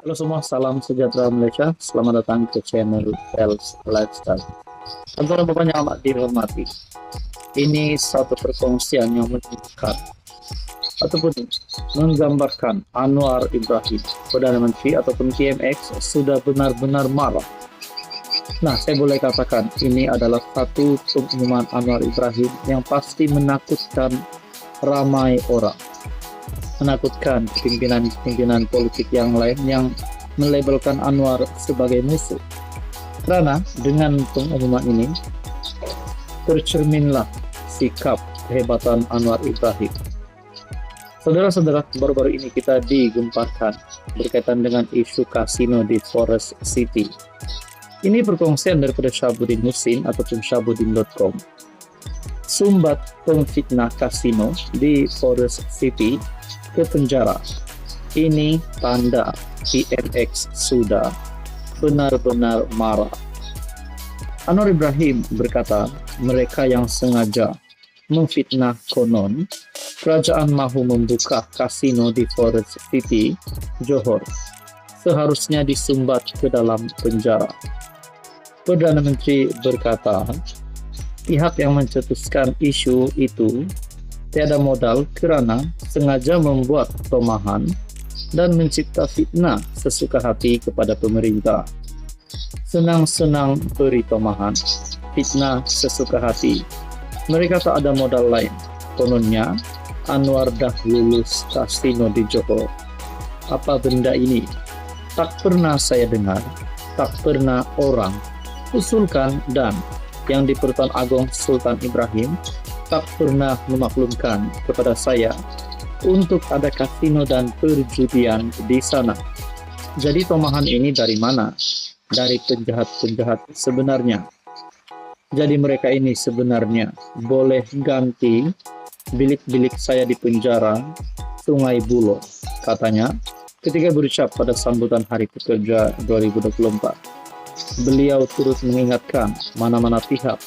Halo semua, salam sejahtera Malaysia. Selamat datang ke channel Pels Lifestyle. Tuan-tuan dan puan yang amat dihormati, ini satu perkongsian yang menunjukkan ataupun menggambarkan Anwar Ibrahim, Perdana Menteri ataupun PMX sudah benar-benar marah. Nah, saya boleh katakan ini adalah satu pengumuman Anwar Ibrahim yang pasti menakutkan ramai orang. Menakutkan pimpinan-pimpinan politik yang lain yang melabelkan Anwar sebagai musuh. Karena dengan pengumuman ini tercerminlah sikap kehebatan Anwar Ibrahim. Saudara-saudara, baru-baru ini kita digemparkan berkaitan dengan isu kasino di Forest City. Ini perkongsian daripada Syahabudin Husin ataupun Syahabudin.com. Sumbat pemfitnah kasino di Forest City ke penjara. Ini tanda PMX sudah benar-benar marah. Anwar Ibrahim berkata, mereka yang sengaja memfitnah konon kerajaan mahu membuka kasino di Forest City, Johor, seharusnya disumbat ke dalam penjara. Perdana Menteri berkata, pihak yang mencetuskan isu itu tiada modal kerana sengaja membuat tomahan dan mencipta fitnah sesuka hati kepada pemerintah. Senang-senang beri tomahan, fitnah sesuka hati. Mereka tak ada modal lain. Kononnya, Anwar dah lulus kasino di Johor. Apa benda ini? Tak pernah saya dengar, tak pernah orang usulkan, dan yang di Pertuan Agong Sultan Ibrahim tak pernah memaklumkan kepada saya untuk ada kasino dan perjudian di sana. Jadi tomahan ini dari mana? Dari penjahat-penjahat sebenarnya. Jadi mereka ini sebenarnya boleh ganti bilik-bilik saya di penjara Sungai Buloh, katanya ketika berucap pada sambutan Hari Pekerja 2024. Beliau turut mengingatkan mana-mana pihak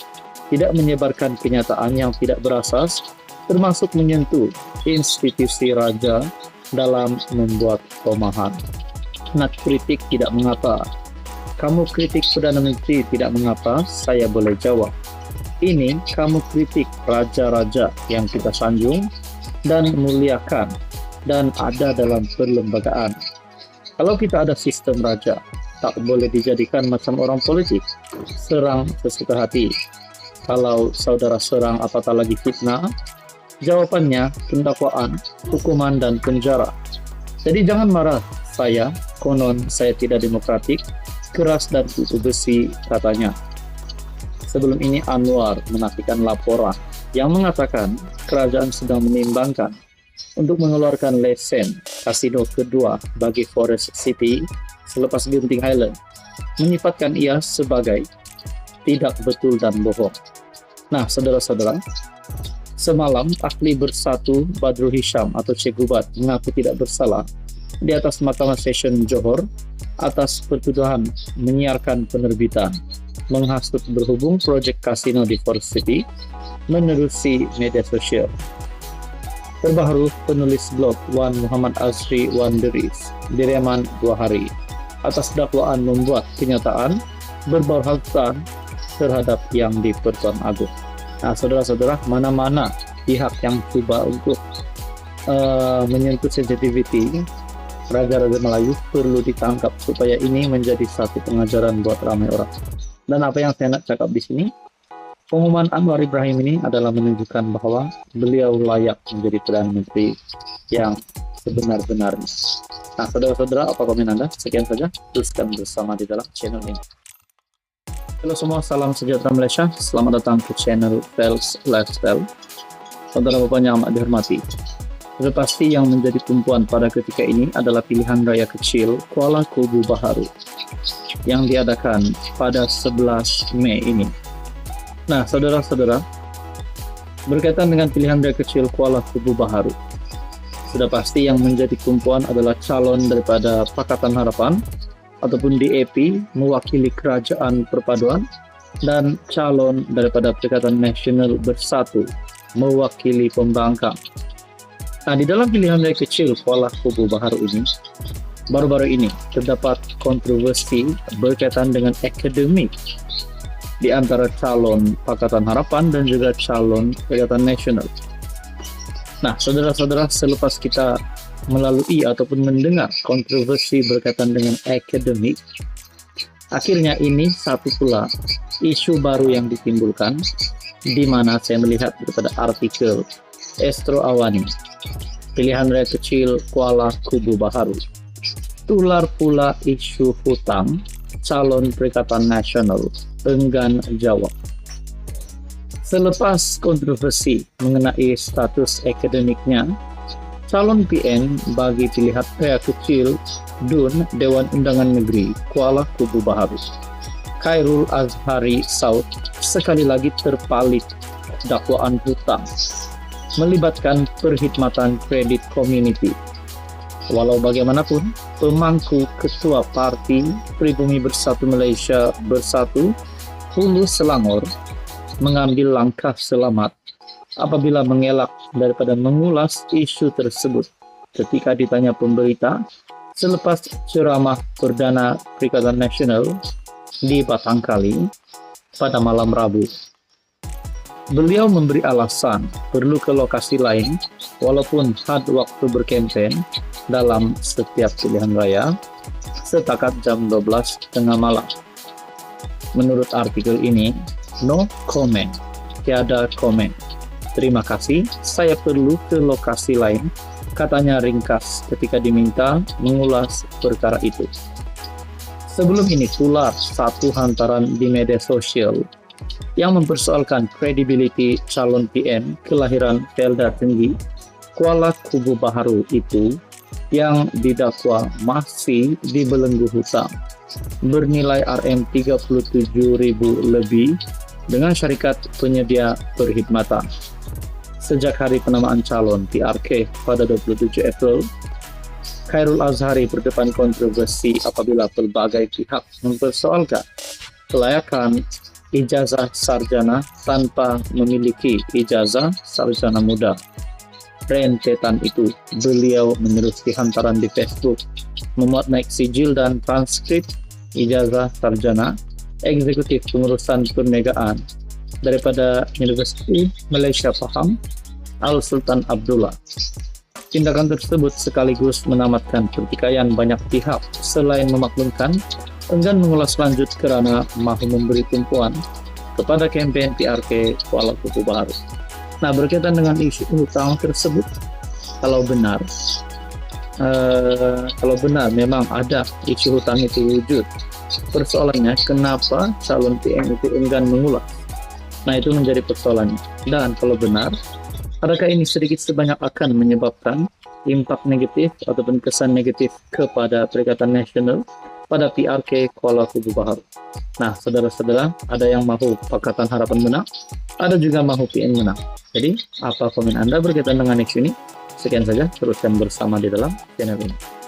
tidak menyebarkan kenyataan yang tidak berasas, termasuk menyentuh institusi raja dalam membuat tomahan. Nak kritik tidak mengapa. Kamu kritik Perdana Menteri tidak mengapa, saya boleh jawab. Ini kamu kritik raja-raja yang kita sanjung dan muliakan dan ada dalam perlembagaan. Kalau kita ada sistem raja, tak boleh dijadikan macam orang politik, serang sesuka hati. Kalau saudara serang apatah lagi fitnah, jawapannya pendakwaan, hukuman dan penjara. Jadi jangan marah saya, konon saya tidak demokratik, keras dan kutu besi, katanya. Sebelum ini Anwar menafikan laporan yang mengatakan kerajaan sedang menimbangkan untuk mengeluarkan lesen kasino kedua bagi Forest City selepas Genting Highland, menyifatkan ia sebagai tidak betul dan bohong. Nah, saudara-saudara, semalam ahli bersatu Badrul Hisham atau Cik Gubat mengaku tidak bersalah di atas Mahkamah Session Johor atas pertuduhan menyiarkan penerbitan menghasut berhubung projek kasino di Forest City menerusi media sosial. Terbaru, penulis blog Wan Muhammad Azri Wanderis direman 2 hari atas dakwaan membuat kenyataan berbau hasutan terhadap yang di Pertuan Agong. Nah, saudara-saudara, mana-mana pihak yang cuba untuk menyentuh sensitivity raja-raja Melayu perlu ditangkap supaya ini menjadi satu pengajaran buat ramai orang. Dan apa yang saya nak cakap di sini, pengumuman Anwar Ibrahim ini adalah menunjukkan bahwa beliau layak menjadi Perdana Menteri yang sebenar-benarnya. Nah, saudara-saudara, apa komen Anda? Sekian saja, teruskan bersama di dalam channel ini. Halo semua, salam sejahtera Malaysia. Selamat datang ke channel Pels Lifestyle. Saudara bapak yang amat dihormati, sudah pasti yang menjadi tumpuan pada ketika ini adalah pilihan raya kecil Kuala Kubu Baharu yang diadakan pada 11 Mei ini. Nah, saudara-saudara, berkaitan dengan pilihan raya kecil Kuala Kubu Baharu, sudah pasti yang menjadi tumpuan adalah calon daripada Pakatan Harapan ataupun DAP mewakili Kerajaan Perpaduan dan calon daripada Perikatan Nasional Bersatu mewakili pembangkang. Nah, di dalam pilihan raya kecil Kuala Kubu Baharu ini, baru-baru ini terdapat kontroversi berkaitan dengan akademik di antara calon Pakatan Harapan dan juga calon Pakatan Nasional. Nah, saudara-saudara, selepas kita melalui ataupun mendengar kontroversi berkaitan dengan akademik, akhirnya ini satu pula isu baru yang ditimbulkan, di mana saya melihat daripada artikel Estro Awani, pilihan rakyat kecil Kuala Kubu Baharu. Tular pula isu hutang, calon Perikatan Nasional enggan jawab. Selepas kontroversi mengenai status akademiknya, calon PN bagi pilihan rakyat kecil DUN Dewan Undangan Negeri Kuala Kubu Baharu, Khairul Azhari Saud, sekali lagi terpalit dakwaan hutang melibatkan perkhidmatan kredit community. Walau bagaimanapun, pemangku ketua parti Pribumi Bersatu Malaysia Bersatu, Hulu Selangor, mengambil langkah selamat apabila mengelak daripada mengulas isu tersebut ketika ditanya pemberita selepas ceramah Perdana Perikatan Nasional di Batangkali pada malam Rabu. Beliau memberi alasan perlu ke lokasi lain walaupun had waktu berkempen dalam setiap pilihan raya setakat jam 12 tengah malam. Menurut artikel ini, no comment, tiada komen. Terima kasih, saya perlu ke lokasi lain, katanya ringkas ketika diminta mengulas perkara itu. Sebelum ini tular satu hantaran di media sosial yang mempersoalkan kredibiliti calon PM kelahiran Felda Tinggi, Kuala Kubu Baharu itu yang didakwa masih dibelenggu hutang bernilai Rm37.000 lebih dengan syarikat penyedia perkhidmatan. Sejak hari penamaan calon PRK pada 27 April, Khairul Azhari berdepan kontroversi apabila pelbagai pihak mempersoalkan kelayakan ijazah sarjana tanpa memiliki ijazah sarjana muda. Rentetan itu, beliau menerusi hantaran di Facebook, memuat naik sijil dan transkrip ijazah sarjana eksekutif pengurusan perniagaan daripada Universiti Malaysia Pahang Al Sultan Abdullah. Tindakan tersebut sekaligus menamatkan pertikaian banyak pihak selain memaklumkan enggan mengulas lanjut kerana mahu memberi tumpuan kepada kempen PRK Kuala Kubu Baharu. Nah, berkaitan dengan isu hutang tersebut, kalau benar memang ada isu hutang itu wujud, persoalannya kenapa calon PM itu enggan mengulas. Nah, itu menjadi persoalannya. Dan kalau benar, adakah ini sedikit sebanyak akan menyebabkan impak negatif ataupun kesan negatif kepada Perikatan Nasional pada PRK Kuala Kubu Baharu? Nah, saudara-saudara, ada yang mahu Pakatan Harapan menang, ada juga mahu PN menang. Jadi, apa komen Anda berkaitan dengan isu ini? Sekian saja, teruskan bersama di dalam channel ini.